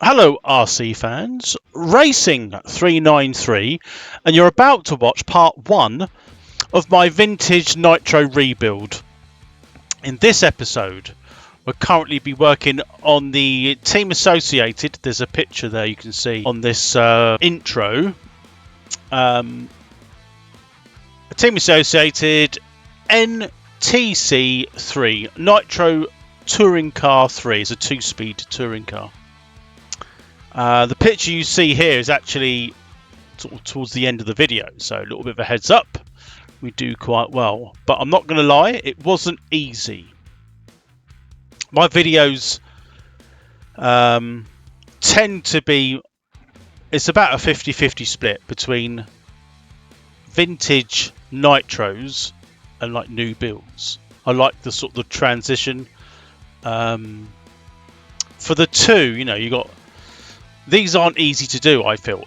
Hello RC fans, Racing 393, and you're about to watch part 1 of my Vintage Nitro rebuild. In this episode, we'll currently be working on the Team Associated, there's a picture there you can see on this intro, Team Associated NTC3, Nitro Touring Car 3, it's a 2-speed touring car. The picture you see here is actually sort of towards the end of the video, so a little bit of a heads up. We do quite well, but I'm not going to lie, it wasn't easy. My videos tend to be, it's about a 50-50 split between vintage nitros and like new builds. I like the sort of the transition. For the two, you know, you got, these aren't easy to do, I feel.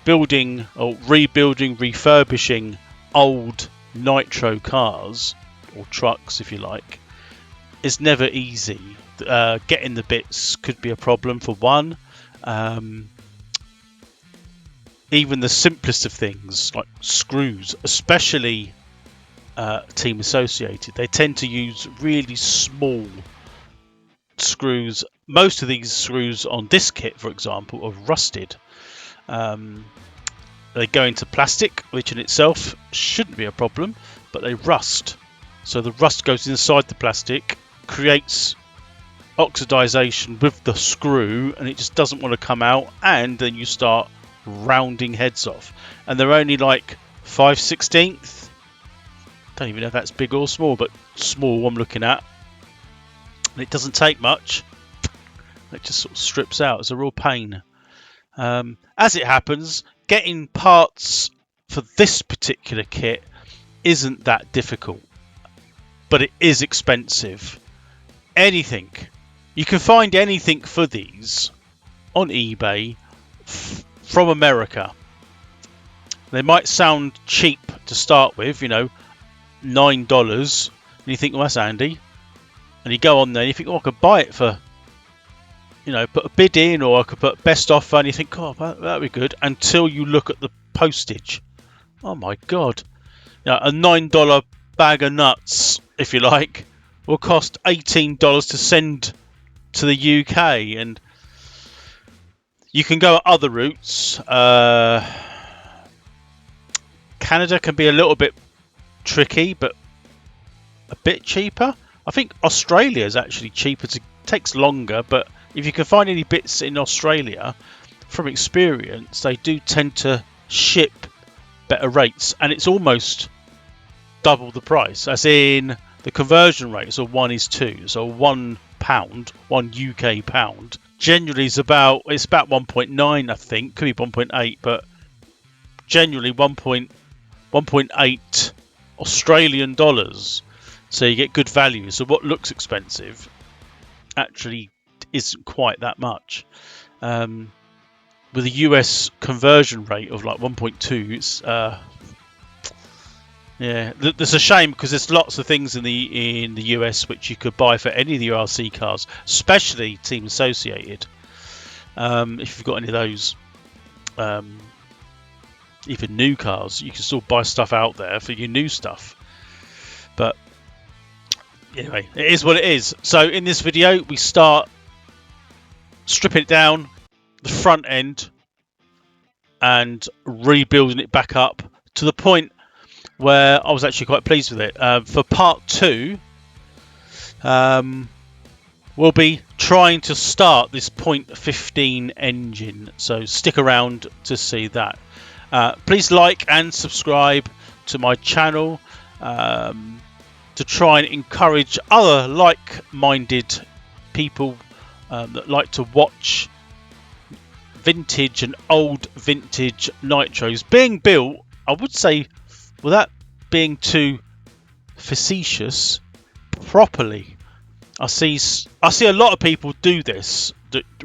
Building or rebuilding, refurbishing old nitro cars, or trucks if you like, is never easy. Getting the bits could be a problem for one. Even the simplest of things, like screws, especially Team Associated, they tend to use really small screws. Most of these screws on this kit, for example, are rusted. They go into plastic, which in itself shouldn't be a problem, but they rust. So the rust goes inside the plastic, creates oxidization with the screw, and it just doesn't want to come out, and then you start rounding heads off. And they're only like 5/16. Don't even know if that's big or small, but small I'm looking at. And it doesn't take much. It just sort of strips out. It's a real pain. As it happens, getting parts for this particular kit isn't that difficult, but it is expensive. Anything. You can find anything for these on eBay from America. They might sound cheap to start with, you know, $9. And you think, well, that's handy. And you go on there and you think, oh, I could buy it for, you know, put a bid in, or I could put best offer, and you think, oh, that'd be good, until you look at the postage. Oh my god. You know, a $9 bag of nuts, if you like, will cost $18 to send to the UK. And you can go other routes. Canada can be a little bit tricky, but a bit cheaper. I think Australia is actually cheaper. It takes longer, but if you can find any bits in Australia, from experience, they do tend to ship better rates, and it's almost double the price, as in the conversion rate. So 1:2, so £1, one UK pound, generally is about, it's about 1.9, I think, could be 1.8, but generally 1.8 Australian dollars. So you get good value. So what looks expensive actually isn't quite that much. With a US conversion rate of like 1.2, it's yeah, there's a shame, because there's lots of things in the US which you could buy for any of the RC cars, especially Team Associated. If you've got any of those, even new cars, you can still buy stuff out there for your new stuff. But anyway, it is what it is. So in this video, we start stripping it down, the front end, and rebuilding it back up to the point where I was actually quite pleased with it. For part 2, we'll be trying to start this 0.15 engine. So stick around to see that. Please like and subscribe to my channel to try and encourage other like-minded people that like to watch vintage and old vintage nitros being built, I would say, without being too facetious, properly. I see a lot of people do this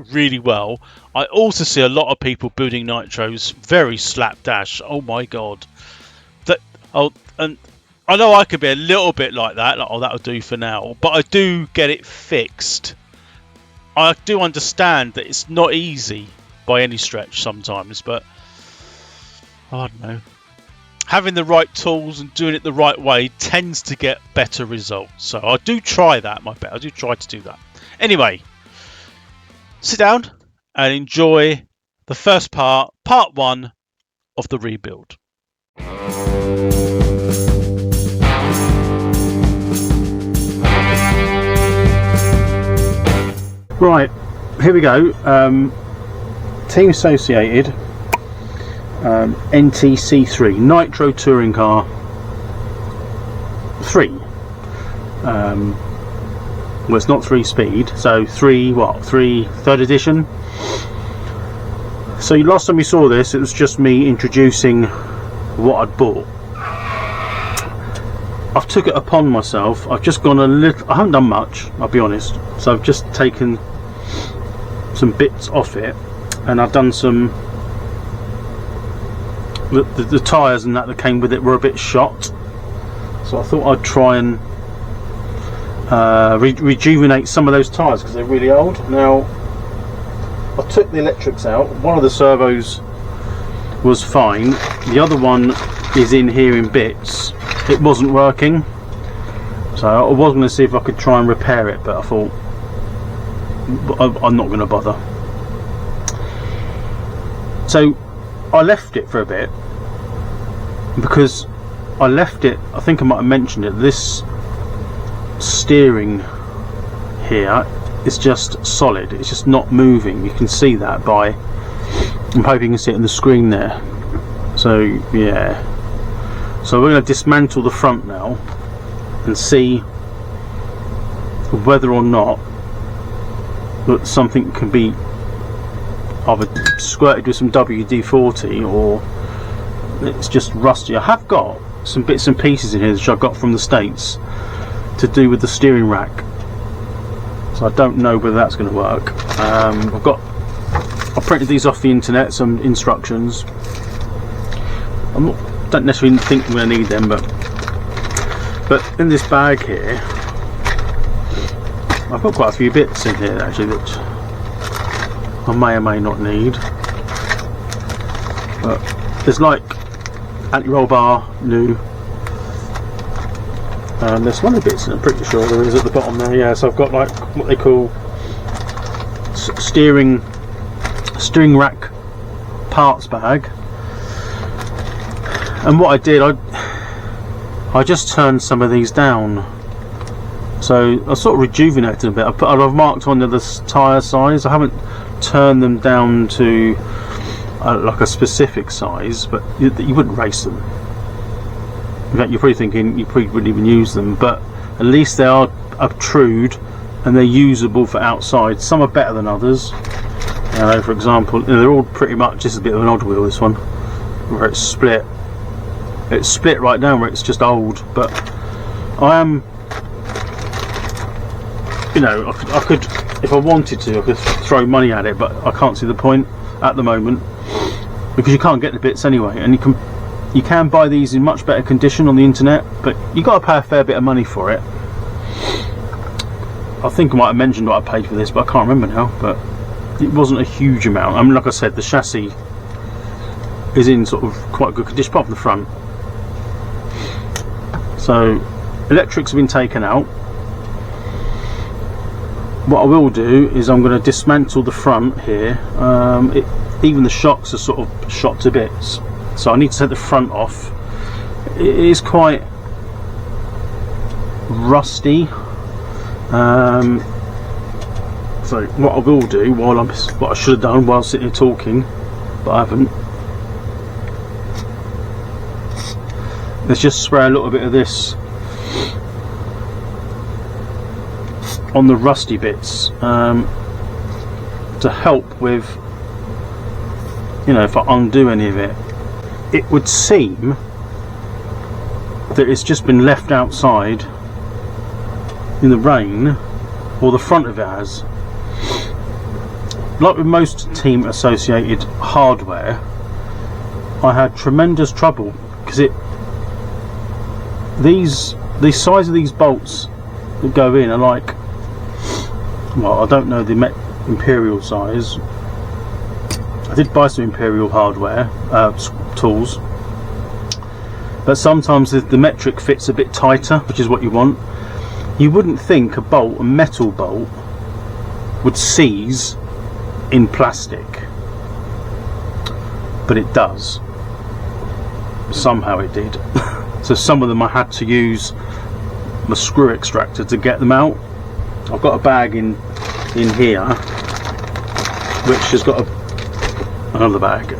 really well. I also see a lot of people building nitros very slapdash. Oh my god. And I know I could be a little bit like that, like, oh, that'll do for now, but I do get it fixed I do understand that it's not easy by any stretch sometimes, but I don't know. Having the right tools and doing it the right way tends to get better results. So I do try that, I do try to do that. Anyway, sit down and enjoy the first part 1 of the rebuild. Right, here we go. Team Associated NTC3 Nitro Touring Car 3. Well, it's not 3 speed, so 3rd edition. So last time we saw this, it was just me introducing what I'd bought. I've took it upon myself. I've just gone a little. I haven't done much, I'll be honest. So I've just taken some bits off it, and I've done some. The tyres and that came with it were a bit shot, so I thought I'd try and rejuvenate some of those tyres because they're really old. Now, I took the electrics out. One of the servos was fine. The other one is in here in bits. It wasn't working, so I was going to see if I could try and repair it, but I thought I'm not going to bother. So I left it for a bit because I left it, I think I might have mentioned it, this steering here is just solid, it's just not moving. You can see that by, I'm hoping you can see it on the screen there. So yeah, so we're going to dismantle the front now and see whether or not that something can be either squirted with some WD-40 or it's just rusty. I have got some bits and pieces in here which I got from the States to do with the steering rack, so I don't know whether that's going to work. I printed these off the internet, some instructions. Don't necessarily think I'm going to need them, but in this bag here I've got quite a few bits in here actually that I may or may not need. But there's like anti-roll bar new, and there's some other bits I'm pretty sure there is at the bottom there. Yeah, so I've got like what they call steering rack parts bag. And what I did, I just turned some of these down, so I sort of rejuvenated a bit. I've marked on the tyre size. I haven't turned them down to like a specific size, but you wouldn't race them. In fact, you're probably thinking you probably wouldn't even use them, but at least they are obtrude and they're usable for outside. Some are better than others. For example, they're all pretty much just a bit of an odd wheel. This one, where it's split. It's split right down where it's just old, but I am, you know, I could, if I wanted to, I could throw money at it, but I can't see the point at the moment because you can't get the bits anyway, and you can buy these in much better condition on the internet, but you got to pay a fair bit of money for it. I think I might have mentioned what I paid for this, but I can't remember now. But it wasn't a huge amount. I mean, like I said, the chassis is in sort of quite good condition, apart from the front. So electrics have been taken out. What I will do is I'm going to dismantle the front here. Even the shocks are sort of shot to bits, so I need to take the front off. It is quite rusty. So what I will do, what I should have done while sitting here talking, but I haven't, let's just spray a little bit of this on the rusty bits to help with, you know, if I undo any of it. It would seem that it's just been left outside in the rain, or the front of it has. Like with most Team Associated hardware, I had tremendous trouble because the size of these bolts that go in are like well, I don't know the Imperial size. I did buy some Imperial hardware, tools, but sometimes the metric fits a bit tighter, which is what you want. You wouldn't think a metal bolt, would seize in plastic, but it does. Somehow it did. So some of them I had to use my screw extractor to get them out. I've got a bag in here which has got another bag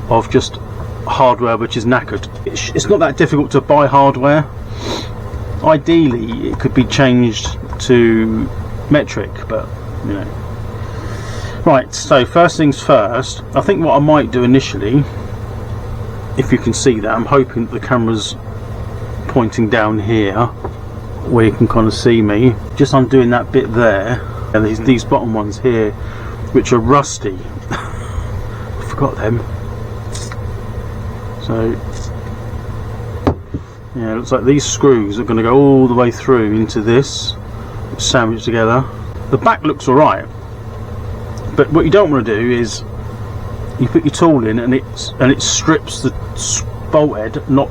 of just hardware which is knackered. It's not that difficult to buy hardware. Ideally it could be changed to metric, but you know. Right, so first things first, I think what I might do initially, if you can see that, I'm hoping the camera's pointing down here where you can kind of see me, just undoing that bit there, and these bottom ones here which are rusty. I forgot them. So yeah, it looks like these screws are going to go all the way through into this, sandwiched together. The back looks alright, but what you don't want to do is you put your tool in and it strips the bolt head, not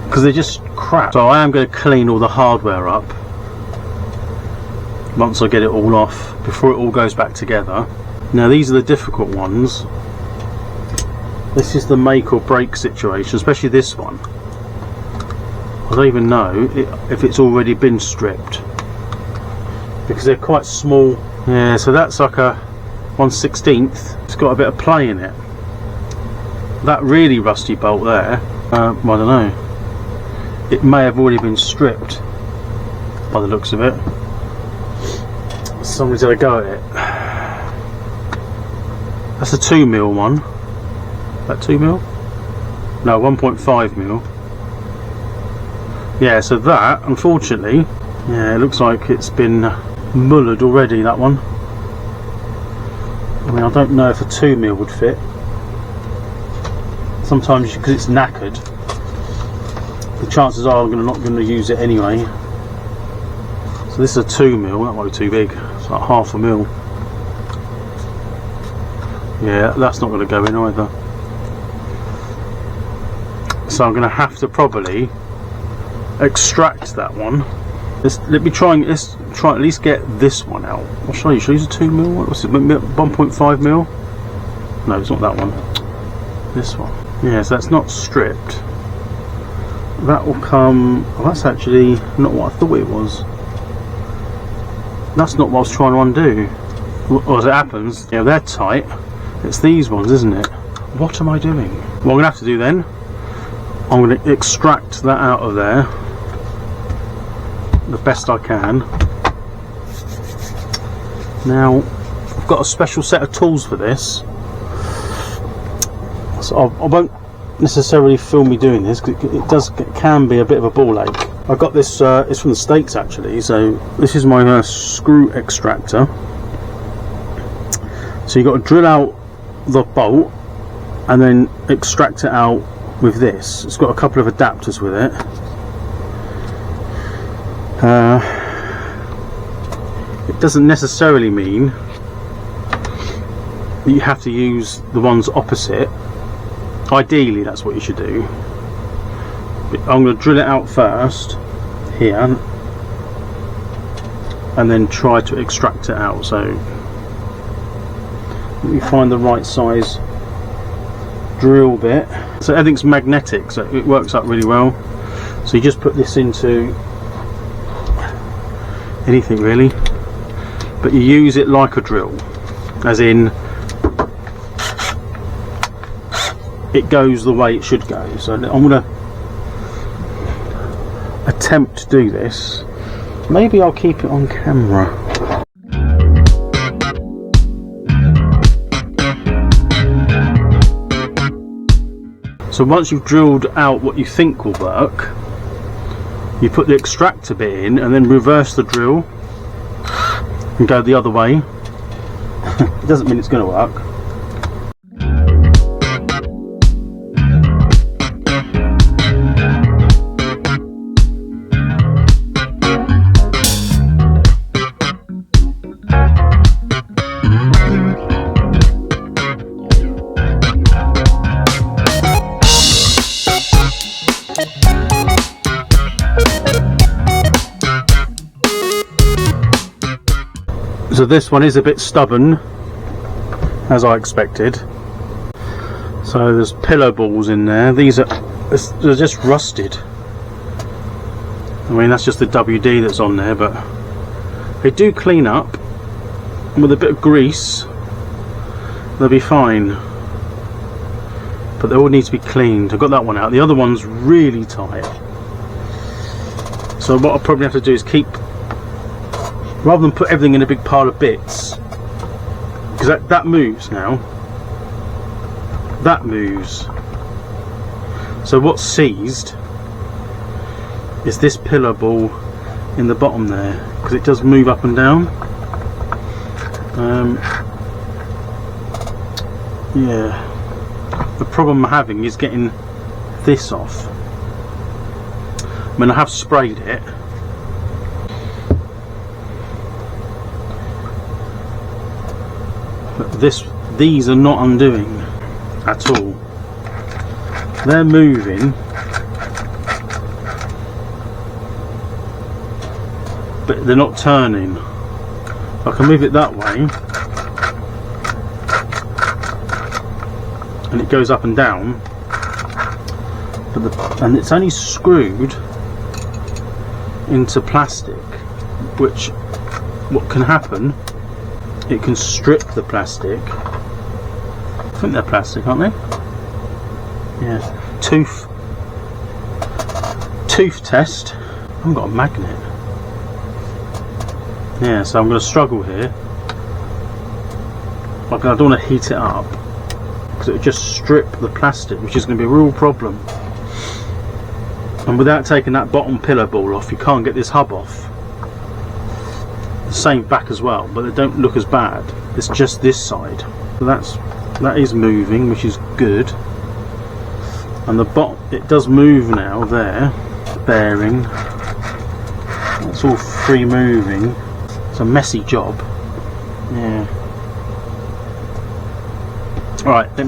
because they're just crap. So I am going to clean all the hardware up once I get it all off, before it all goes back together. Now these are the difficult ones. This is the make or break situation, especially this one. I don't even know if it's already been stripped, because they're quite small. Yeah, so that's like a 1/16. It's got a bit of play in it. That really rusty bolt there, I don't know. It may have already been stripped by the looks of it. Somebody's had a go at it. That's a 2mm one. Is that 2mm? No, 1.5mm. Yeah, so that, unfortunately, yeah, it looks like it's been mullered already, that one. I mean, I don't know if a 2mm would fit. Sometimes, because it's knackered, the chances are I'm not going to use it anyway. So this is a 2mm, that might be too big. It's like 1/2 mil. Yeah, that's not going to go in either. So I'm going to have to probably extract that one. Let's try at least get this one out. What should I use? Should I use a 2mm? What's it? 1.5mm? No, it's not that one. This one. Yeah, so that's not stripped. That will come. Oh, that's actually not what I thought it was. That's not what I was trying to undo. Well, as it happens, yeah, they're tight. It's these ones, isn't it? What am I doing? What I'm going to have to do then, I'm going to extract that out of there the best I can. Now, I've got a special set of tools for this, so I won't necessarily film me doing this, because it can be a bit of a ball ache. I got this, it's from the States actually, so this is my screw extractor. So you've got to drill out the bolt and then extract it out with this. It's got a couple of adapters with it. It doesn't necessarily mean that you have to use the ones opposite. Ideally that's what you should do. But I'm going to drill it out first here and then try to extract it out. So let me find the right size drill bit. So everything's magnetic, so it works out really well. So you just put this into anything really, but you use it like a drill, as in it goes the way it should go. So I'm going to attempt to do this. Maybe I'll keep it on camera. So once you've drilled out what you think will work, you put the extractor bit in and then reverse the drill and go the other way. It doesn't mean it's going to work. So this one is a bit stubborn, as I expected. So there's pillow balls in there. These are they're just rusted. I mean, that's just the WD that's on there, but they do clean up, and with a bit of grease they'll be fine, but they all need to be cleaned. I've got that one out. The other one's really tight, so what I'll probably have to do is keep, rather than put everything in a big pile of bits, because that moves now. That moves. So what's seized is this pillar ball in the bottom there, because it does move up and down. Yeah, the problem I'm having is getting this off. I mean, I have sprayed it, but these are not undoing at all. They're moving, but they're not turning. I can move it that way and it goes up and down, but and it's only screwed into plastic, which, what can happen, it can strip the plastic. I think they're plastic, aren't they? Yeah. Tooth test. I haven't got a magnet. Yeah, so I'm going to struggle here. Like, I don't want to heat it up because it would just strip the plastic, which is going to be a real problem. And without taking that bottom pillar ball off, you can't get this hub off. The same back as well, but they don't look as bad. It's just this side. So that is moving, which is good. And the bottom, it does move now there. Bearing. It's all free moving. It's a messy job. Yeah. Alright, I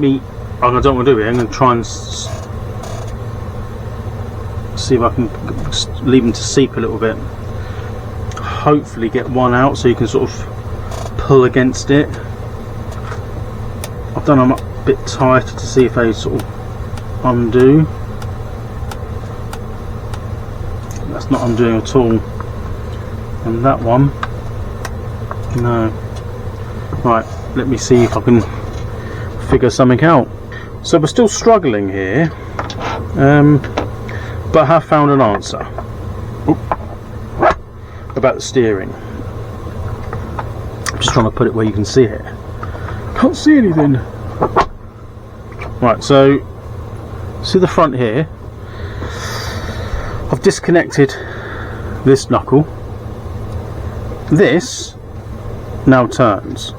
don't want to do it. I'm going to try and see if I can leave them to seep a little bit. Hopefully get one out so you can sort of pull against it. I've done them a bit tighter to see if they sort of undo. That's not undoing at all. And that one, no. Right, let me see if I can figure something out. So we're still struggling here, but I have found an answer. Oop. About the steering. I'm just trying to put it where you can see it. Can't see anything. Right, so see the front here. I've disconnected this knuckle. This now turns.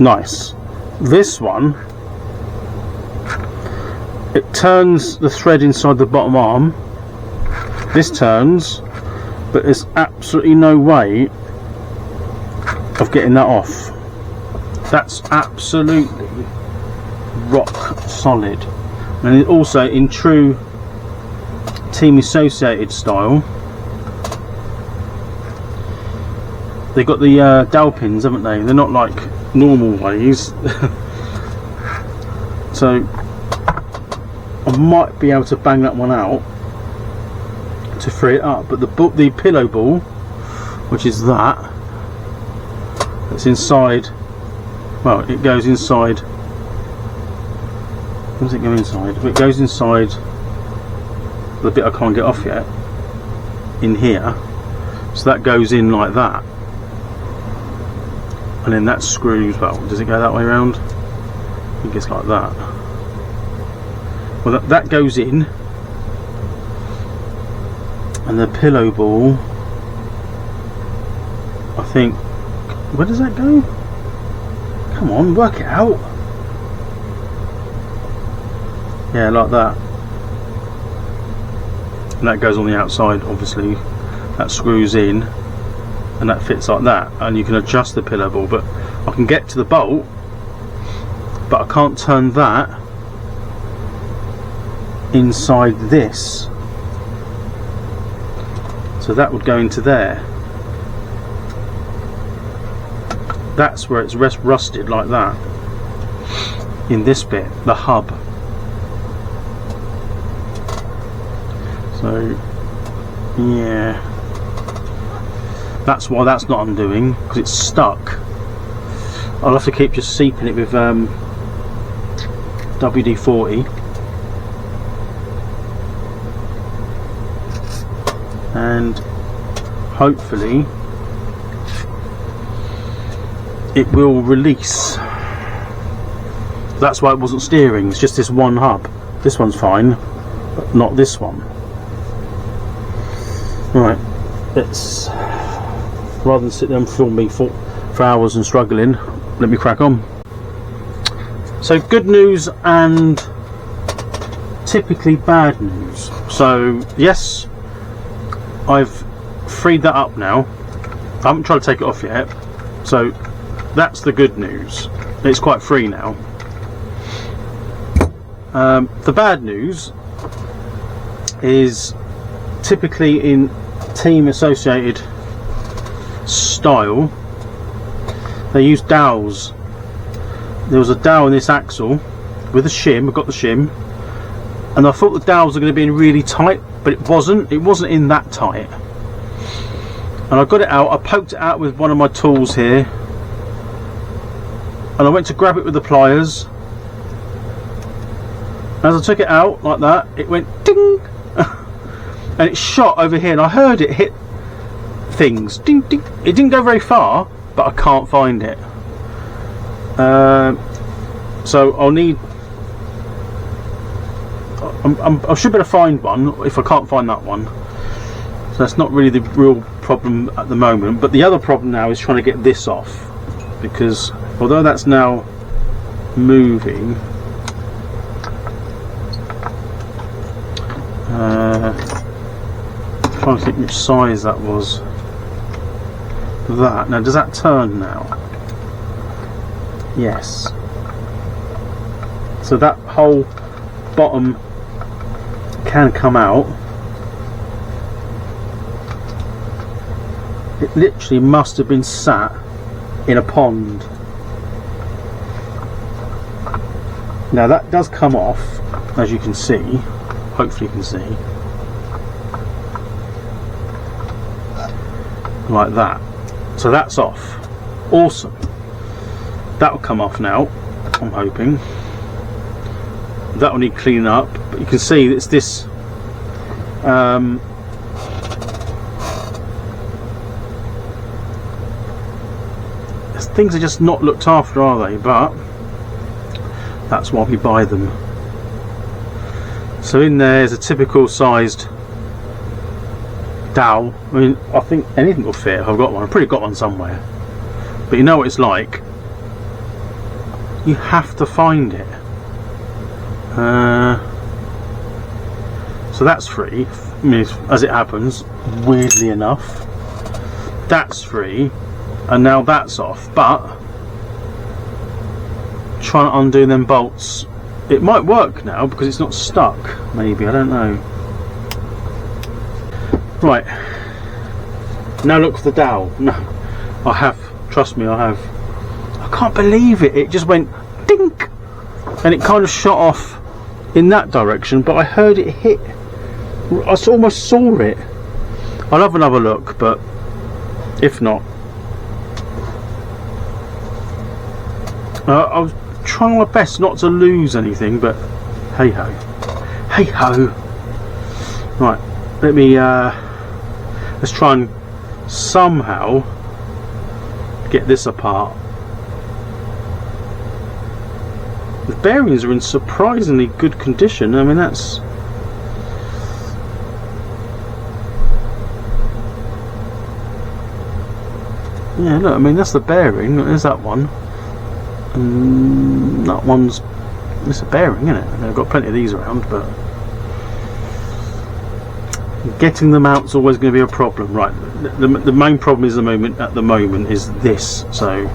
Nice. This one, it turns the thread inside the bottom arm. This turns, but there's absolutely no way of getting that off. That's absolutely rock solid. And also in true Team Associated style, they've got the dowel pins, haven't they? They're not like normal ways. So I might be able to bang that one out to free it up, but the pillow ball, which is that's inside, well, it goes inside. Where does it go inside? It goes inside the bit I can't get off yet, in here. So that goes in like that, and then that screws, well, does it go that way around? I think it's like that. Well, that goes in, and the pillow ball, I think, where does that go? Come on, work it out. Yeah, like that. And that goes on the outside, obviously. That screws in, and that fits like that. And you can adjust the pillow ball, but I can get to the bolt, but I can't turn that inside this. So that would go into there. that's where it's rusted like that. In this bit, the hub. So yeah, that's why that's not undoing, because it's stuck. I'll have to keep just seeping it with WD-40, and hopefully it will release. That's why it wasn't steering, it's just this one hub. This one's fine, but not this one. Right, let's, rather than sit there and film me for hours and struggling, let me crack on. So good news and typically bad news. So yes, I've freed that up now. I haven't tried to take it off yet, so that's the good news. It's quite free now. The bad news is typically in Team Associated style, they use dowels. There was a dowel in this axle with a shim. I've got the shim, and I thought the dowels are going to be in really tight, but it wasn't in that tight. And I got it out, I poked it out with one of my tools here, and I went to grab it with the pliers. As I took it out like that, it went ding and it shot over here, and I heard it hit things, ding ding. It didn't go very far, but I can't find it. So I'll need, I should better find one if I can't find that one. So that's not really the real problem at the moment, but the other problem now is trying to get this off, because although that's now moving, trying to think which size that was. That now, does that turn now? Yes. So that whole bottom can come out. It literally must have been sat in a pond. Now that does come off, as you can see. Hopefully you can see. Like that. So that's off. Awesome. That will come off now, I'm hoping. That will need cleaning up, but you can see it's this things are just not looked after, are they? But that's why we buy them. So in there is a typical sized dowel. I mean, I think anything will fit if I've got one. I've probably got one somewhere, but you know what it's like, you have to find it. So that's free. I mean, as it happens, weirdly enough, that's free, and now that's off. But trying to undo them bolts, it might work now because it's not stuck. Maybe, I don't know. Right, now look for the dowel. No, I have, trust me, I have. I can't believe it, it just went dink, and it kind of shot off in that direction, but I heard it hit. I almost saw it. I'll have another look, but if not, I was trying my best not to lose anything, but hey ho, hey ho. Right, let me let's try and somehow get this apart. The bearings are in surprisingly good condition. I mean, that's, yeah, look, I mean, that's the bearing. There's that one, and that one's, it's a bearing, isn't it? I mean, I've got plenty of these around, but getting them out is always going to be a problem. Right, the main problem is at the moment is this. So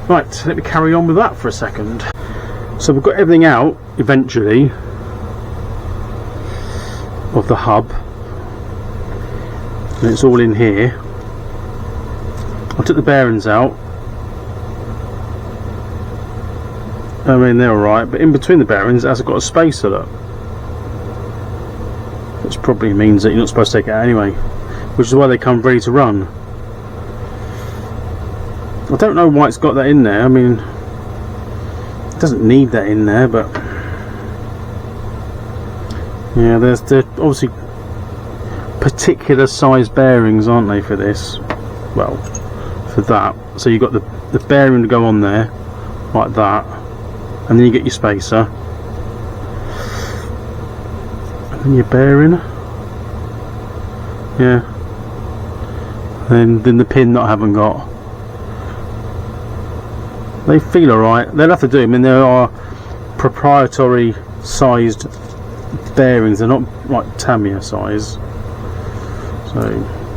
right, let me carry on with that for a second. So we've got everything out eventually of the hub, and it's all in here. I took the bearings out, I mean, they're alright, but in between the bearings it hasn't got a spacer, look. Which probably means that you're not supposed to take it out anyway, which is why they come ready to run. I don't know why it's got that in there. I mean, it doesn't need that in there, but yeah, there's obviously particular size bearings, aren't they, for this? Well, for that. So you've got the bearing to go on there like that, and then you get your spacer, and then your bearing, yeah, and then the pin that I haven't got. They feel alright. They'll have to do them. I mean, there are proprietary sized bearings. They're not like Tamiya size. So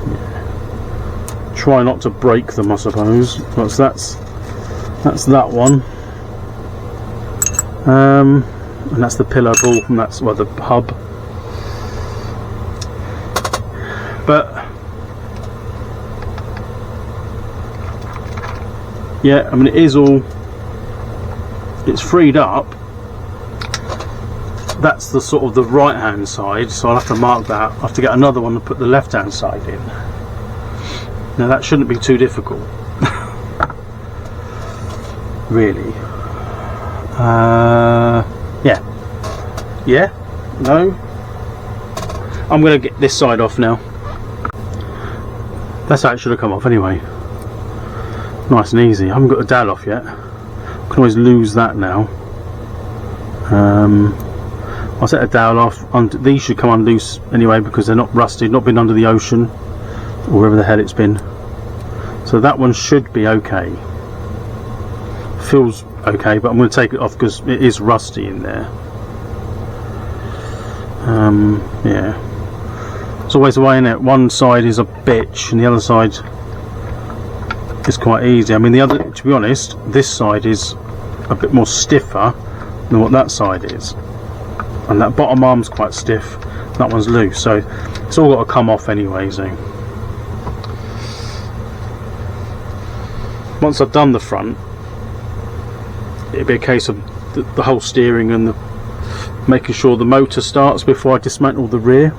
yeah. Try not to break them, I suppose. But that's that one. And that's the pillar ball from that's the hub. But yeah, I mean, it's freed up. That's the sort of the right hand side, so I'll have to mark that. I'll have to get another one to put the left hand side in. Now that shouldn't be too difficult. Really. Yeah, no, I'm going to get this side off now. That's how it should have come off anyway. Nice and easy. I haven't got the dowel off yet. I can always lose that now. I'll set a dowel off. These should come unloose anyway because they're not rusted, not been under the ocean or wherever the hell it's been. So that one should be okay. Feels okay, but I'm going to take it off because it is rusty in there. Yeah, it's always the way, innit? One side is a bitch and the other side is quite easy. I mean, the other, to be honest, this side is a bit more stiffer than what that side is, and that bottom arm's quite stiff, that one's loose, so it's all got to come off anyway. So once I've done the front, it'll be a case of the whole steering and making sure the motor starts before I dismantle the rear,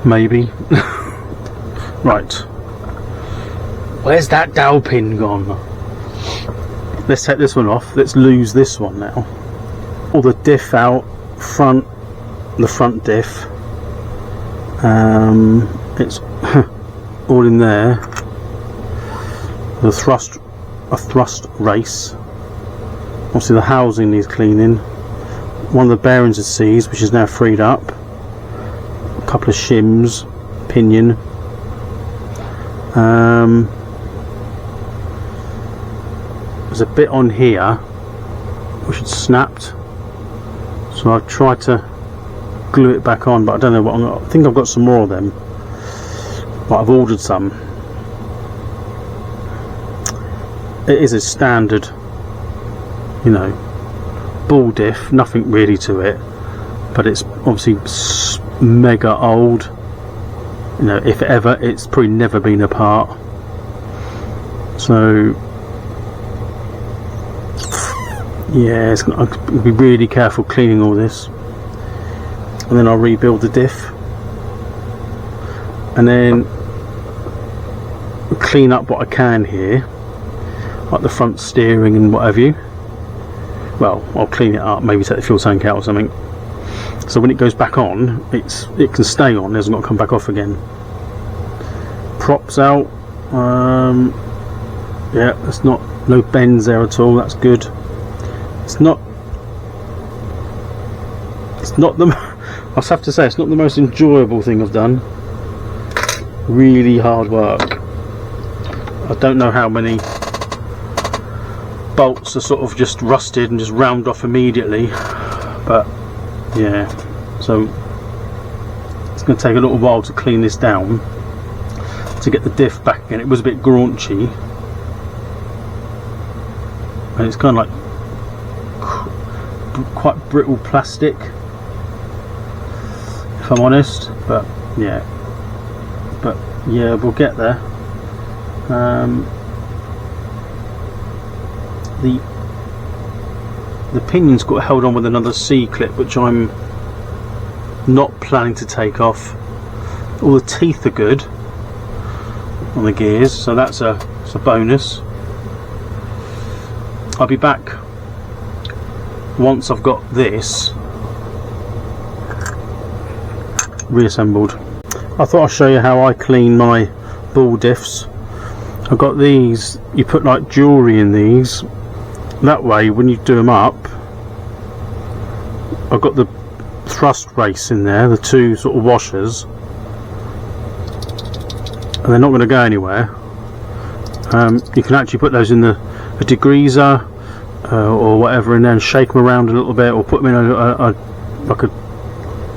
maybe. Right, where's that dowel pin gone? Let's take this one off. Let's lose this one now. All the diff out front, the front diff, it's all in there. The a thrust race. Obviously the housing needs cleaning. One of the bearings is seized, which is now freed up. A couple of shims, pinion. There's a bit on here which had snapped, so I've tried to glue it back on, but I don't know what I think I've got some more of them, but I've ordered some. It is a standard, you know, ball diff, nothing really to it, but it's obviously mega old. You know, if ever, it's probably never been apart. So yeah, I'll be really careful cleaning all this, and then I'll rebuild the diff, and then clean up what I can here, like the front steering and what have you. Well, I'll clean it up, maybe take the fuel tank out or something, so when it goes back on, it can stay on, it hasn't got to come back off again. Props out. Yeah, there's no bends there at all, that's good. It's not the, I have to say, it's not the most enjoyable thing I've done. Really hard work. I don't know how many bolts are sort of just rusted and just round off immediately, but yeah, so it's going to take a little while to clean this down to get the diff back again. It was a bit graunchy, and it's kind of like quite brittle plastic, if I'm honest, but yeah, we'll get there. The The pinion's got held on with another C-clip, which I'm not planning to take off. All the teeth are good on the gears, so that's a bonus. I'll be back once I've got this reassembled. I thought I'd show you how I clean my ball diffs. I've got these, you put like jewellery in these, that way when you do them up, I've got the thrust race in there, the two sort of washers, and they're not going to go anywhere. You can actually put those in a degreaser or whatever in there and shake them around a little bit, or put them in like a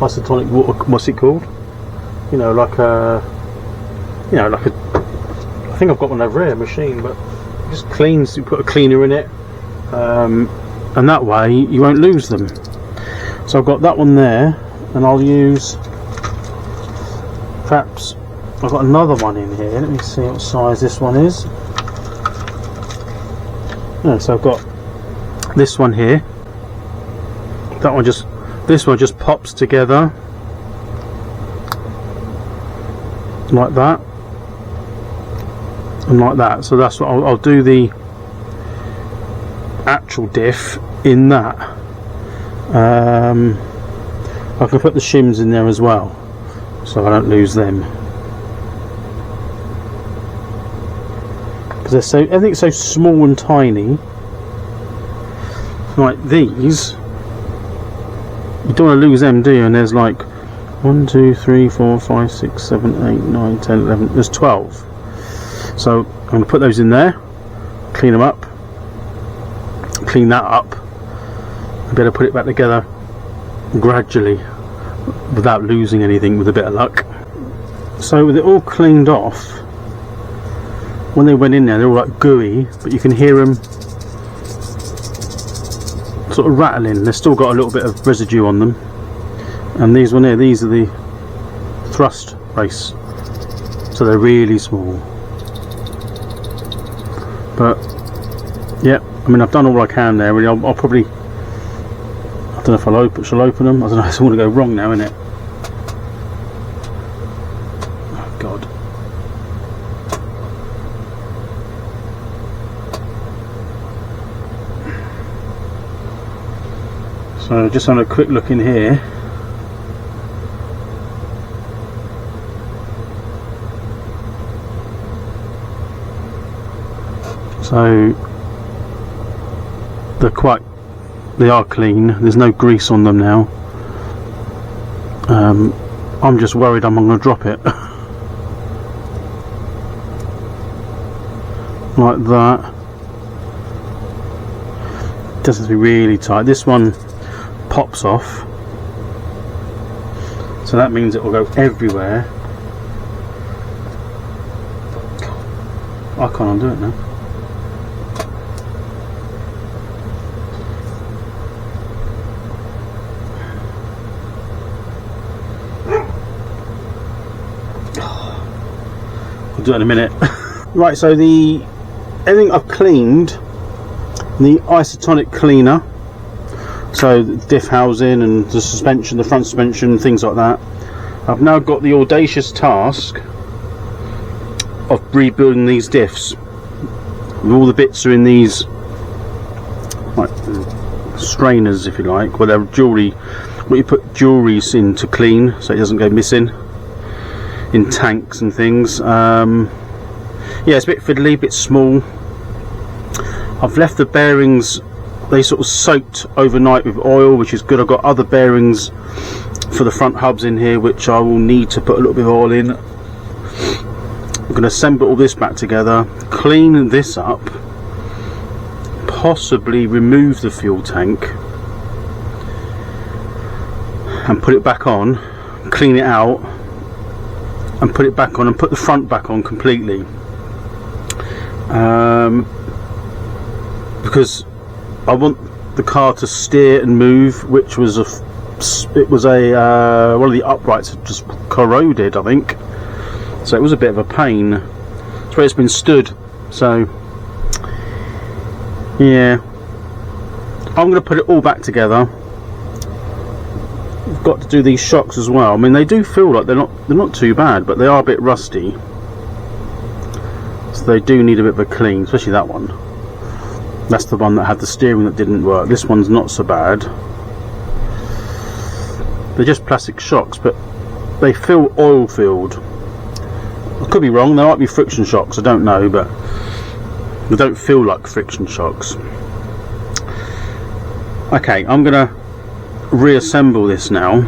isotonic water, what's it called? You know, like a, I think I've got one over here, a machine, but it just cleans, you put a cleaner in it, and that way you won't lose them. So I've got that one there, and I'll use, perhaps, I've got another one in here, let me see what size this one is. Yeah, so I've got this one here, that one just, this one just pops together like that and like that. So that's what I'll do the actual diff in that. I can put the shims in there as well, so I don't lose them, because they're so, everything's so small and tiny. Like these, you don't want to lose them, do you? And there's like 1, 2, 3, 4, 5, 6, 7, 8, 9, 10, 11, there's 12. So I'm going to put those in there, clean them up, clean that up, and be able to put it back together gradually without losing anything, with a bit of luck. So with it all cleaned off, when they went in there, they're all like gooey, but you can hear them sort of rattling. They've still got a little bit of residue on them. And these one here, these are the thrust race, so they're really small. But yeah, I mean, I've done all I can there. Really, I'll probably, I don't know if shall open them. I don't know. It's all going to go wrong now, isn't it? Oh God. So just on a quick look in here. So they are clean. There's no grease on them now. I'm just worried I'm going to drop it. Like that. It doesn't have to be really tight. This one pops off, so that means it will go everywhere. I can't undo it now. I'll do it in a minute. Right, so everything I've cleaned, the isotonic cleaner, so the diff housing and the suspension, the front suspension, things like that. I've now got the audacious task of rebuilding these diffs. And all the bits are in these like strainers, if you like, where they're jewellery, what you put jewelleries in to clean so it doesn't go missing, in tanks and things. Yeah, it's a bit fiddly, a bit small. I've left the bearings, they sort of soaked overnight with oil, which is good. I've got other bearings for the front hubs in here which I will need to put a little bit of oil in. I'm going to assemble all this back together, clean this up, possibly remove the fuel tank and put it back on, clean it out and put it back on, and put the front back on completely, because I want the car to steer and move, which was one of the uprights had just corroded, I think, so it was a bit of a pain. That's where it's been stood. So yeah, I'm going to put it all back together. I've got to do these shocks as well. I mean, they do feel like they're not too bad, but they are a bit rusty, so they do need a bit of a clean, especially that one. That's the one that had the steering that didn't work. This one's not so bad. They're just plastic shocks, but they feel oil filled. I could be wrong, they might be friction shocks, I don't know, but they don't feel like friction shocks. Okay, I'm gonna reassemble this now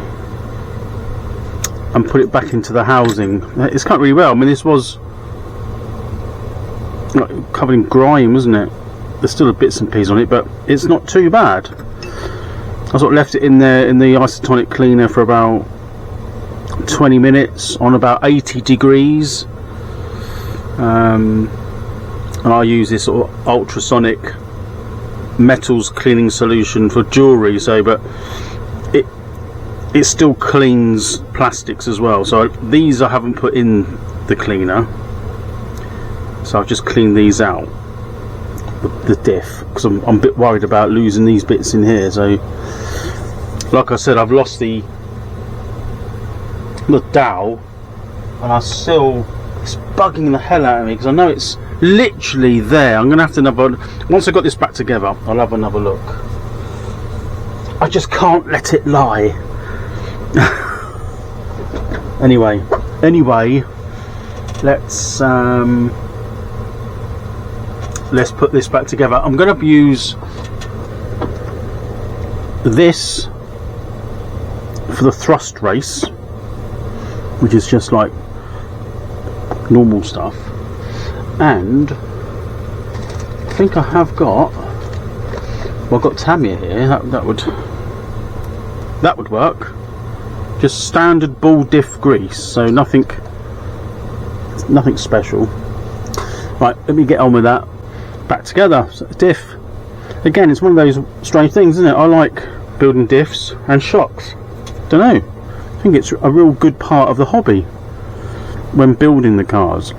and put it back into the housing. It's cut really well. I mean, this was like covered in grime, wasn't it? There's still a bits and pieces on it, but it's not too bad. I sort of left it in there in the isotonic cleaner for about 20 minutes on about 80 degrees, and I use this sort of ultrasonic metals cleaning solution for jewellery, so but it still cleans plastics as well. So these I haven't put in the cleaner, so I've just cleaned these out, the diff, because I'm a bit worried about losing these bits in here. So like I said, I've lost the dowel, and it's bugging the hell out of me because I know it's literally there. I'm gonna have to once I got this back together, I'll have another look. I just can't let it lie. anyway, let's put this back together. I'm gonna use this for the thrust race, which is just like normal stuff, and I think I have got, well, I've got Tamiya here. That would work. Just standard ball diff grease, so nothing special. Right, let me get on with that. Back together. So diff, again, it's one of those strange things, isn't it? I like building diffs and shocks. Don't know, I think it's a real good part of the hobby when building the cars.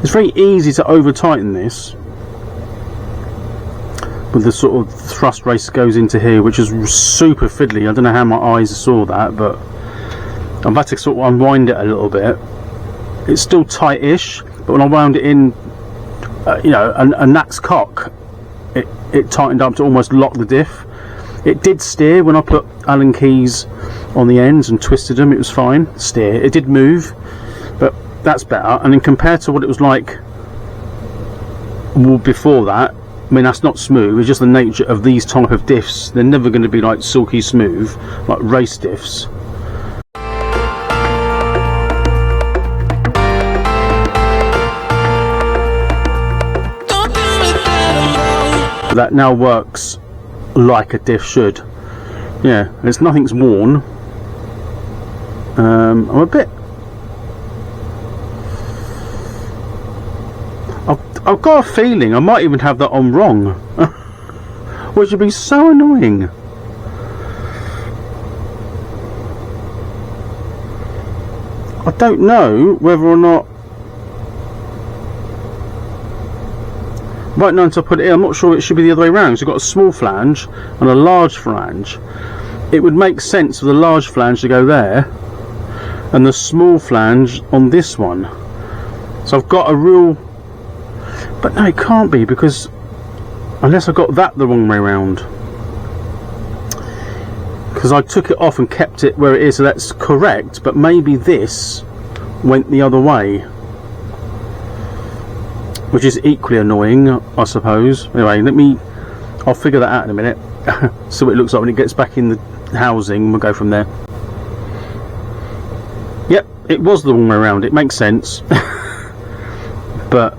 It's very easy to over tighten this with the sort of thrust race goes into here, which is super fiddly. I don't know how my eyes saw that, but I've had to sort of unwind it a little bit. It's still tight-ish, but when I wound it in, you know, a Nat's cock, it tightened up to almost lock the diff. It did steer when I put Allen keys on the ends and twisted them. It was fine. Steer. It did move, but that's better. And then compared to what it was like before that, I mean, that's not smooth. It's just the nature of these type of diffs. They're never going to be like silky smooth like race diffs. That now works like a diff should. Yeah, nothing's worn. I'm a bit, I've got a feeling I might even have that on wrong, which would be so annoying. I don't know whether or not, right now until I put it in, I'm not sure it should be the other way around. So you've got a small flange and a large flange. It would make sense for the large flange to go there and the small flange on this one. So I've got a real, but no, it can't be, because unless I got that the wrong way around, because I took it off and kept it where it is, so that's correct, but maybe this went the other way, which is equally annoying, I suppose. Anyway, I'll figure that out in a minute. See what it looks like when it gets back in the housing. We'll go from there. Yep, it was the wrong way around. It makes sense. But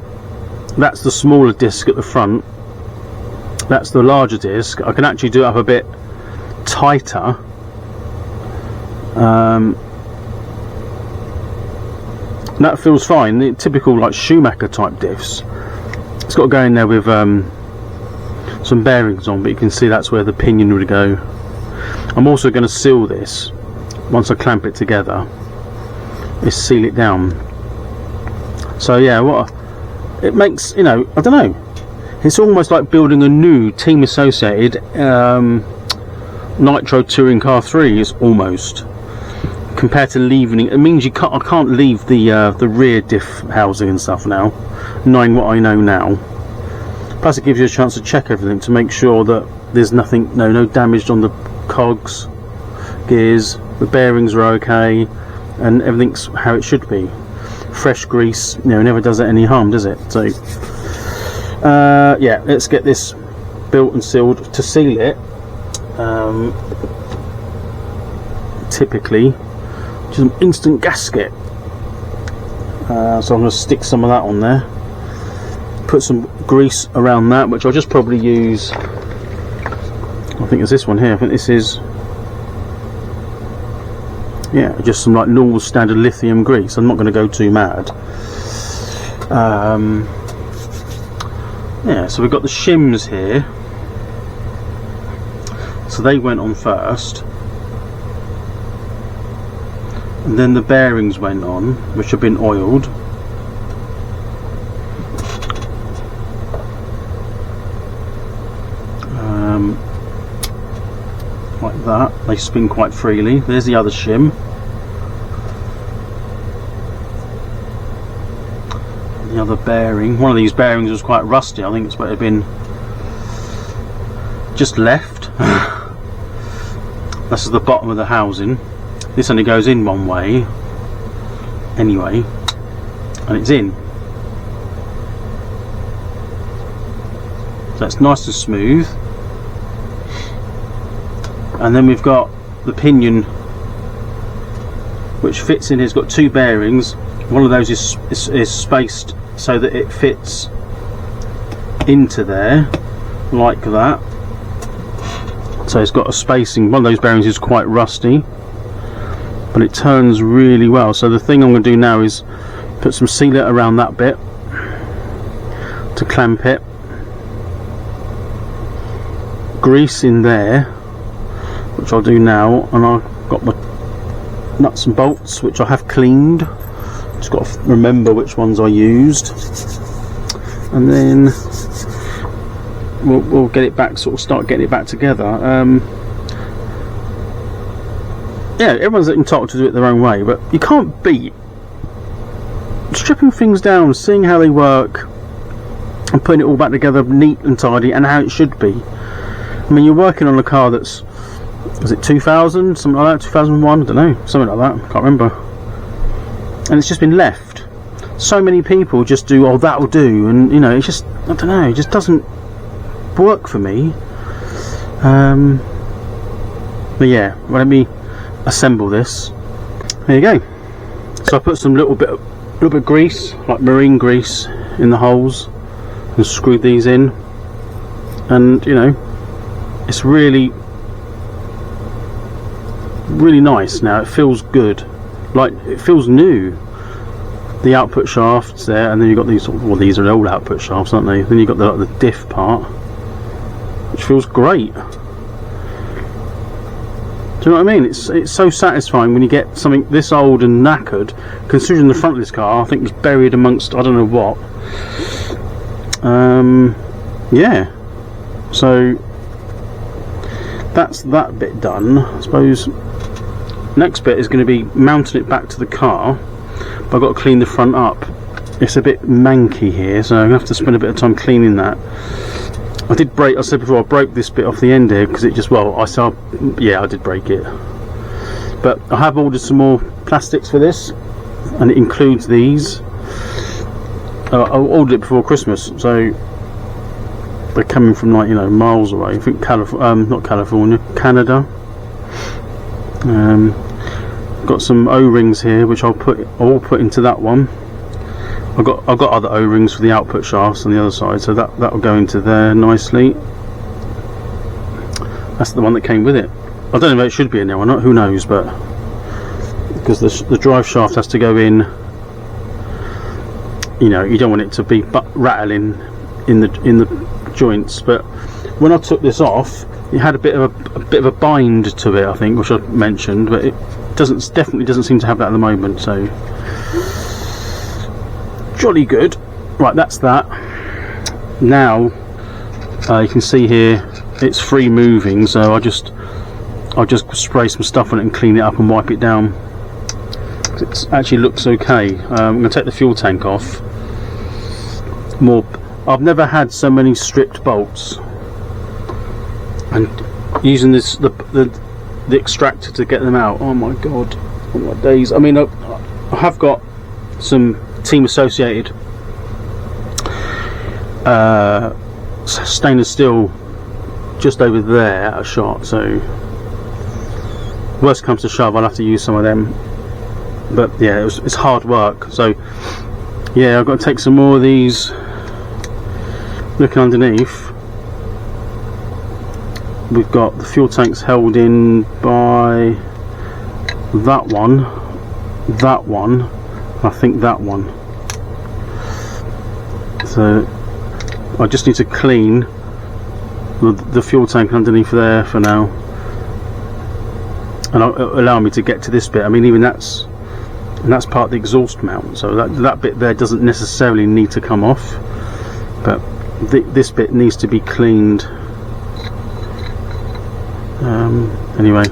that's the smaller disc at the front. That's the larger disc. I can actually do it up a bit tighter. That feels fine. The typical like Schumacher type diffs. It's got to go in there with some bearings on, but you can see that's where the pinion would go. I'm also going to seal this once I clamp it together. Is seal it down. So yeah, it makes, you know, I don't know. It's almost like building a new Team Associated Nitro Touring Car 3 is almost, compared to leaving it. It means I can't leave the rear diff housing and stuff now, knowing what I know now. Plus it gives you a chance to check everything to make sure that there's nothing, no damage on the cogs, gears, the bearings are okay, and everything's how it should be. Fresh grease, never does it any harm, does it? So yeah, let's get this built and sealed. To seal it, typically just an instant gasket, so I'm going to stick some of that on there, put some grease around that, which I'll just probably use, I think it's this one here, I think this is, yeah, just some like normal standard lithium grease. I'm not going to go too mad. Yeah, so we've got the shims here, so they went on first, and then the bearings went on, which have been oiled. Like that, they spin quite freely. There's the other shim. The other bearing. One of these bearings was quite rusty. I think it's might have been just left. This is the bottom of the housing. This only goes in one way anyway, and it's in. So it's nice and smooth. And then we've got the pinion, which fits in here. It's got two bearings. One of those is spaced so that it fits into there like that. So it's got a spacing. One of those bearings is quite rusty, but it turns really well. So the thing I'm going to do now is put some sealer around that bit to clamp it, grease in there, which I'll do now, and I've got my nuts and bolts which I have cleaned. Just got to remember which ones I used, and then we'll get it back, sort of start getting it back together. Yeah, everyone's entitled to do it their own way, but you can't beat stripping things down, seeing how they work, and putting it all back together neat and tidy and how it should be. I mean, you're working on a car that's, was it 2000, something like that, 2001, I don't know, something like that, I can't remember, and it's just been left. So many people just do, oh, that'll do, and it's just, I don't know, it just doesn't work for me. But yeah, well, let me assemble this. There you go. So I put some little bit of grease, like marine grease, in the holes and screwed these in, and it's really nice now. It feels good, like it feels new. The output shafts there, and then you've got these, well, these are old output shafts, aren't they? Then you've got the diff part, which feels great. Do you know what I mean? It's so satisfying when you get something this old and knackered, considering the front of this car I think was buried amongst I don't know what. Yeah, so that's that bit done. I suppose next bit is going to be mounting it back to the car, but I've got to clean the front up. It's a bit manky here, so I'm going to have to spend a bit of time cleaning that. I did break, I said before, I broke this bit off the end here because it just, well, yeah, I did break it. But I have ordered some more plastics for this, and it includes these. I ordered it before Christmas, so they're coming from, like, miles away. I think not California, Canada. Got some O-rings here, which I'll put into that one. I've got other O-rings for the output shafts on the other side, so that will go into there nicely. That's the one that came with it. I don't know if it should be in there or not, who knows, but because the drive shaft has to go in, you don't want it to be rattling in the joints. But when I took this off, it had a bit of a bind to it, I think, which I mentioned, but it definitely doesn't seem to have that at the moment, so jolly good. Right, that's that. Now You can see here it's free moving, so I'll just spray some stuff on it and clean it up and wipe it down. It actually looks okay. I'm going to take the fuel tank off. I've never had so many stripped bolts, and using the extractor to get them out. Oh my god, oh my days. I mean, I have got some Team Associated stainless steel just over there at a shot, so worst comes to shove I'll have to use some of them, but yeah, it's hard work. So yeah, I've got to take some more of these. Looking underneath, we've got the fuel tanks held in by that one, I think that one. So I just need to clean the fuel tank underneath there for now, and it'll allow me to get to this bit. I mean, even that's part of the exhaust mount, so that bit there doesn't necessarily need to come off, but this bit needs to be cleaned. Anyway,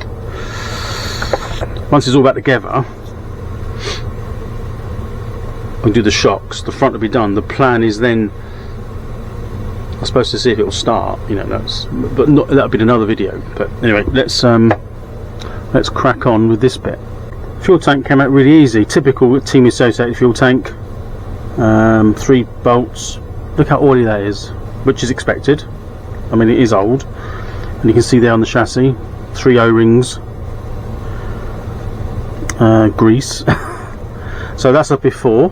once it's all back together, I'll do the shocks. The front will be done. The plan is then, I'm supposed to see if it will start. You know, that'll be another video. But anyway, let's crack on with this bit. Fuel tank came out really easy. Typical Team Associated fuel tank. 3 bolts. Look how oily that is, which is expected. I mean, it is old, and you can see there on the chassis 3 O-rings, grease. So that's a before,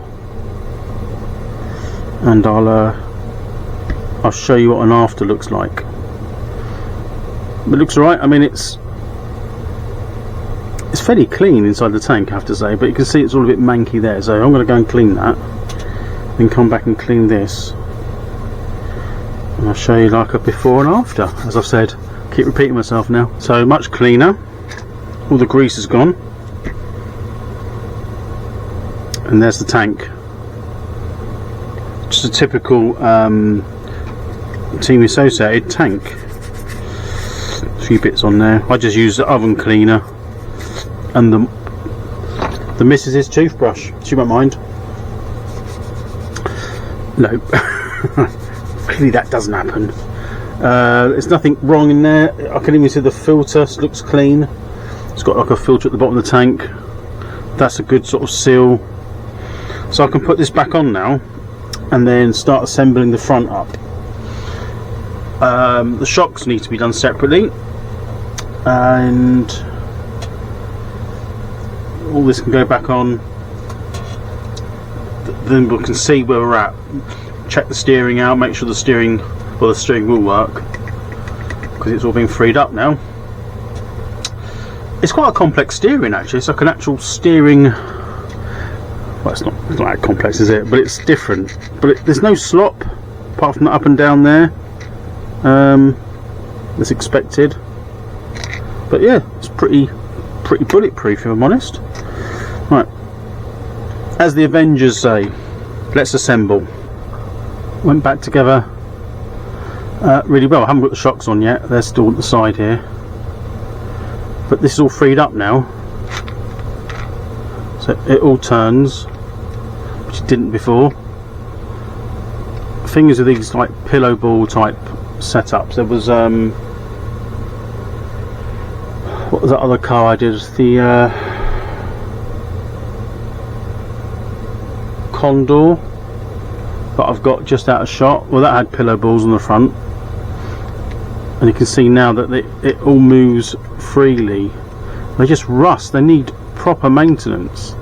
and I'll show you what an after looks like. It looks alright. I mean, it's fairly clean inside the tank, I have to say, but you can see it's all a bit manky there. So I'm going to go and clean that, then come back and clean this. And I'll show you like a before and after. As I've said, keep repeating myself now. So much cleaner, all the grease is gone, and there's the tank. Just a typical Team Associated tank. A few bits on there. I just use the oven cleaner and the missus's toothbrush. She won't mind. No. Clearly that doesn't happen. There's nothing wrong in there. I can even see the filter. It looks clean. It's got like a filter at the bottom of the tank. That's a good sort of seal. So I can put this back on now and then start assembling the front up. The shocks need to be done separately, and all this can go back on. Then we can see where we're at. Check the steering out, make sure the steering will work, because it's all been freed up now. It's quite a complex steering actually. It's like an actual steering. Well, it's not that complex, is it? But it's different. But there's no slop apart from the up and down there. As expected. But yeah, it's pretty bulletproof, if I'm honest. Right, as the Avengers say, let's assemble. Went back together really well. I haven't got the shocks on yet, they're still at the side here, but this is all freed up now, so it all turns, which it didn't before. Fingers of these like pillow ball type setups. There was what was that other car I did? The Condor that I've got just out of shot. Well, that had pillow balls on the front, and you can see now that it all moves freely. They just rust. They need proper maintenance,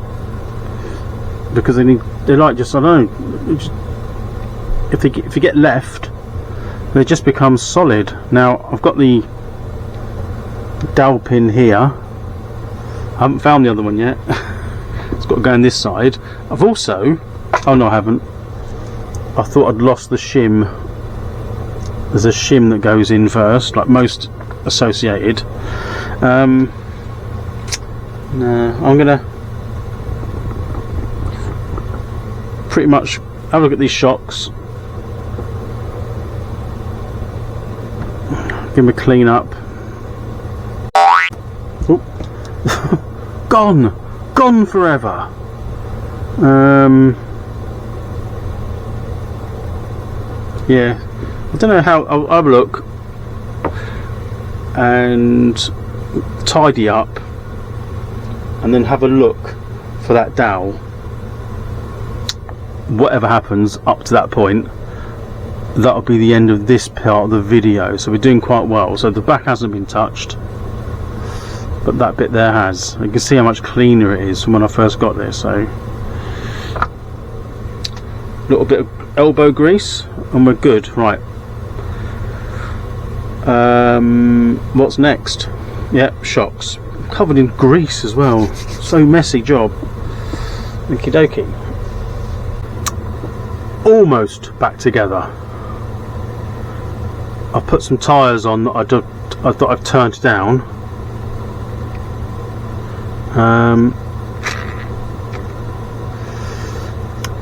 because they're like, just, I don't know, if you get left, they just become solid. Now I've got the dowel pin here. I haven't found the other one yet. It's got to go on this side. I've also, oh no I haven't, I thought I'd lost the shim. There's a shim that goes in first, like most Associated. No, I'm gonna pretty much have a look at these shocks. Give him a clean up. Oh. Gone forever. Yeah, I don't know how. I'll have a look and tidy up, and then have a look for that dowel. Whatever happens up to that point, that'll be the end of this part of the video. So we're doing quite well. So the back hasn't been touched, but that bit there has. You can see how much cleaner it is from when I first got this. So a little bit of elbow grease and we're good. Right, what's next? Yep, shocks covered in grease as well. So messy job. Okie dokie. Almost back together. I've put some tyres on that I thought I've turned down.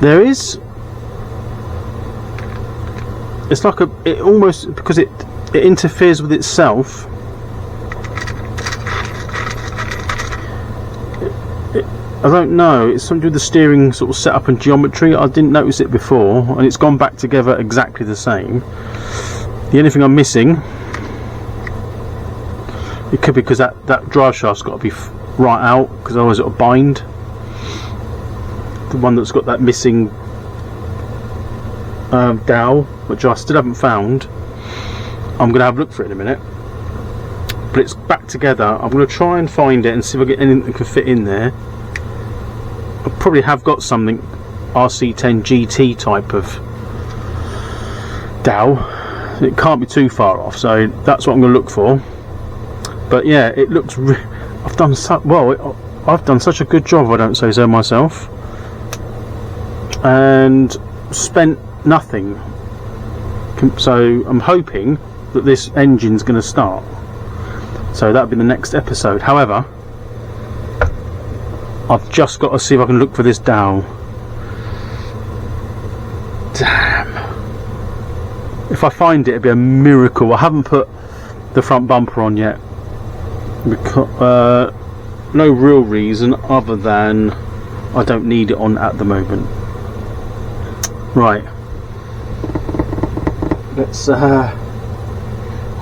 There is. It's like it almost, because it interferes with itself. I don't know, it's something to do with the steering sort of setup and geometry. I didn't notice it before, and it's gone back together exactly the same. The only thing I'm missing, it could be because that drive shaft's got to be right out, because otherwise it'll bind. The one that's got that missing dowel, which I still haven't found. I'm going to have a look for it in a minute, but it's back together. I'm going to try and find it and see if I get anything that can fit in there. I probably have got something RC10 GT type of dowel. It can't be too far off, so that's what I'm going to look for. But yeah, it looks. I've done I've done such a good job, if I don't say so myself, and spent nothing. So I'm hoping that this engine's going to start. So that'll be the next episode. However, I've just got to see if I can look for this dowel. Damn. If I find it, it'd be a miracle. I haven't put the front bumper on yet, because no real reason other than I don't need it on at the moment. Right. Let's.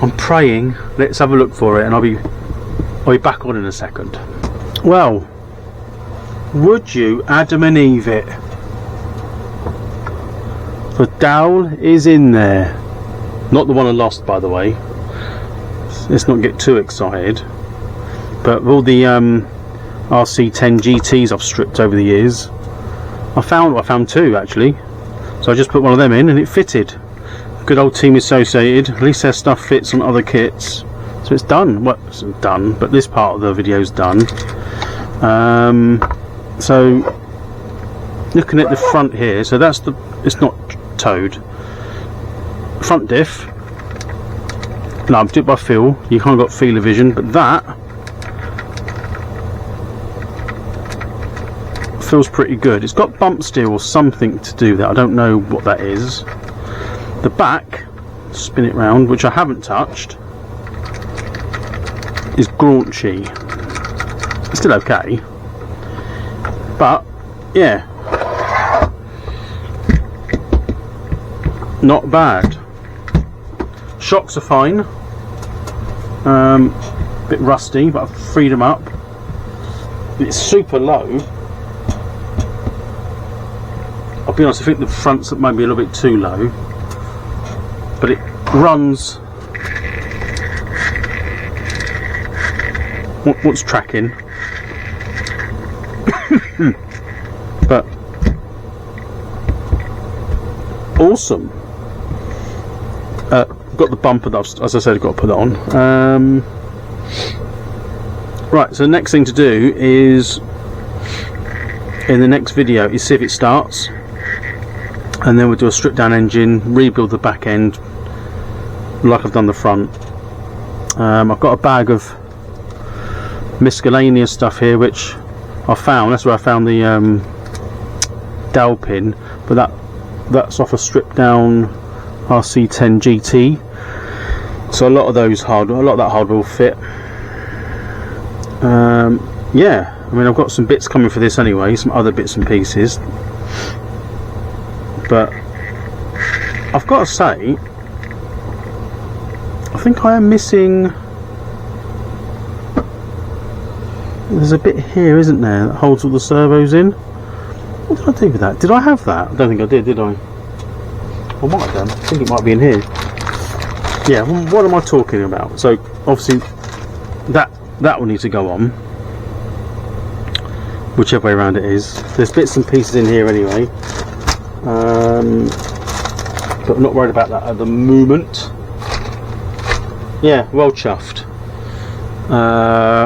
I'm praying. Let's have a look for it, and I'll be back on in a second. Well, would you Adam and Eve it? The dowel is in there. Not the one I lost, by the way. Let's not get too excited. But all the RC10 GTs I've stripped over the years, I found two actually. So I just put one of them in and it fitted. Good old Team Associated. At least their stuff fits on other kits. So it's done. Well, it's done, but this part of the video is done. So looking at the front here, so that's it's not towed. Front diff. No, I'm doing it by feel. You kind of got feel of vision, but that feels pretty good. It's got bump steel or something to do that. I don't know what that is. The back, spin it round, which I haven't touched, is graunchy. It's still okay, but yeah, not bad. Shocks are fine. Bit rusty, but I've freed them up. It's super low. I'll be honest, I think the front's maybe a little bit too low, but it runs. What's tracking? But awesome. Got the bumper that I've, as I said, I've got to put it on. Right, so the next thing to do is, in the next video, is see if it starts, and then we'll do a stripped down engine, rebuild the back end like I've done the front. I've got a bag of miscellaneous stuff here which I found. That's where I found the dowel pin, but that's off a stripped down RC10 GT. So a lot of that hardware will fit. Yeah, I mean, I've got some bits coming for this anyway, some other bits and pieces, but I've got to say, I think I am missing. There's a bit here, isn't there, that holds all the servos in. What did I do with that? Did I have that? I don't think I did I? I might have done. I think it might be in here. Yeah, what am I talking about? So obviously that will need to go on, whichever way around it is. There's bits and pieces in here anyway, but I'm not worried about that at the moment. Yeah, well chuffed.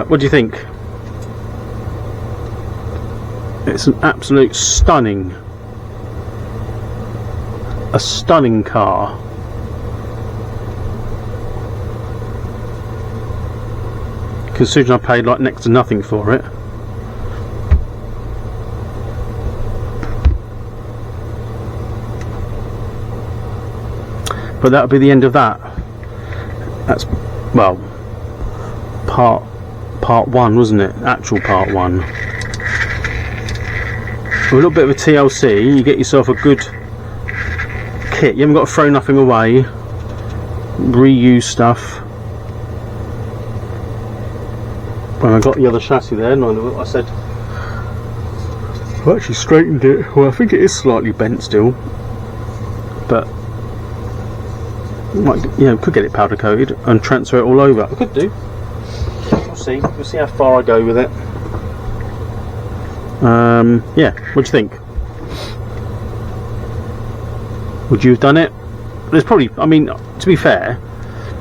What do you think? It's an absolute stunning car. Considering I paid like next to nothing for it. But that'll be the end of that. That's, well, part one, wasn't it? Actual part one. With a little bit of a TLC, you get yourself a good kit. You haven't got to throw nothing away. Reuse stuff. When I got the other chassis there, I said I've actually straightened it. Well, I think it is slightly bent still, but might, could get it powder coated and transfer it all over. I could do. We'll see. We'll see how far I go with it. Yeah. What do you think? Would you have done it? There's probably. I mean, to be fair,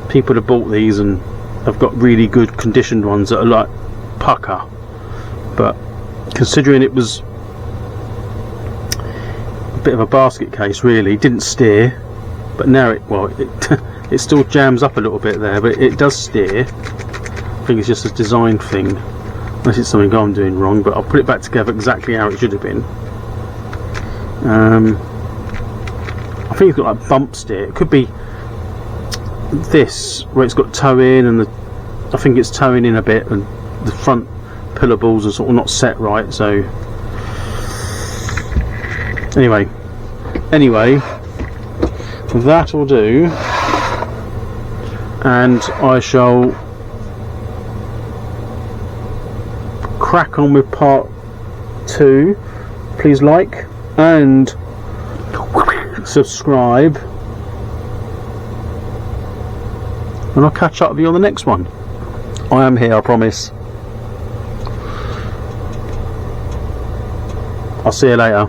people have bought these and I've got really good conditioned ones that are like pucker, but considering it was a bit of a basket case, really didn't steer, but now it still jams up a little bit there, but it does steer. I think it's just a design thing, unless it's something I'm doing wrong, but I'll put it back together exactly how it should have been. I think it's got like bump steer. It could be this where it's got toe in, and I think it's towing in a bit, and the front pillar balls are sort of not set right. So anyway, that will do, and I shall crack on with part 2. Please like and subscribe, and I'll catch up with you on the next one. I am here, I promise. I'll see you later.